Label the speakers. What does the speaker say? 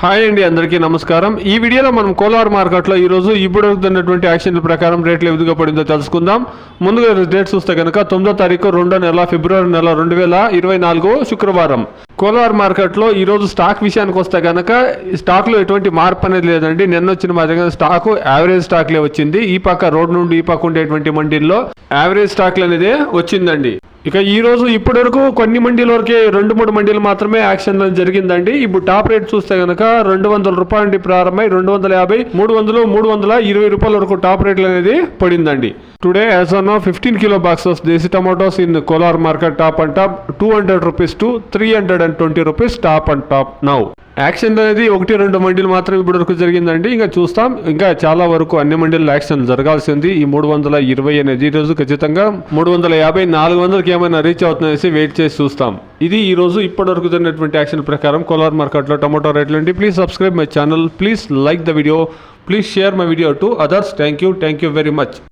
Speaker 1: Hi అండి, అందరికీ నమస్కారం. ఈ వీడియోలో మనం కోలార్ మార్కెట్లో ఈరోజు ఇప్పుడు అవుతున్నటువంటి యాక్షన్ల ప్రకారం రేట్లు ఏ విధంగా పడిందో తెలుసుకుందాం. ముందుగా డేట్ చూస్తే కనుక 9వ తారీఖు 2వ నెల ఫిబ్రవరి నెల 2024 శుక్రవారం. కోలార్ మార్కెట్లో ఈరోజు స్టాక్ విషయానికి వస్తే కనుక స్టాక్లో ఎటువంటి మార్పు అనేది లేదండి. నిన్న వచ్చిన మాదిరిగా స్టాక్ యావరేజ్ స్టాక్లే వచ్చింది. ఈ పక్క రోడ్ నుండి ఈ పక్క ఉండేటువంటి మండీల్లో యావరేజ్ స్టాక్లు అనేది వచ్చిందండి. ఇక ఈ రోజు ఇప్పటి వరకు కొన్ని మండీల వరకే 2-3 మండీలు మాత్రమే యాక్షన్ జరిగిందండి. ఇప్పుడు టాప్ రేట్ చూస్తే కనుక 200 రూపాయల నుండి ప్రారంభమై 250, 300, 320 రూపాయల వరకు టాప్ రేట్లు అనేది పడిందండి. Today as on now 15 kilo boxes of desi tomatoes in Kolar market top and top 200 rupees to 320 rupees top and top now. Action అనేది 1-2 మండీలు మాత్రం ఇప్పటి వరకు జరిగిందండి. ఇంకా చూస్తాం, ఇంకా చాలా వరకు అన్ని మండీల్లో యాక్షన్ జరగాల్సింది. ఈ 320 అనేది ఈ రోజు ఖచ్చితంగా 350, 400కి ఏమైనా రీచ్ అవుతుందనేసి వెయిట్ చేసి చూస్తాం. ఇది ఈ రోజు ఇప్పటి వరకు జరిగినటువంటి యాక్షన్ ప్రకారం కోలార్ మార్కెట్లో టమాటో రేట్లు అండి. Please subscribe my channel, please like the video, please share my video to others. Thank you very much.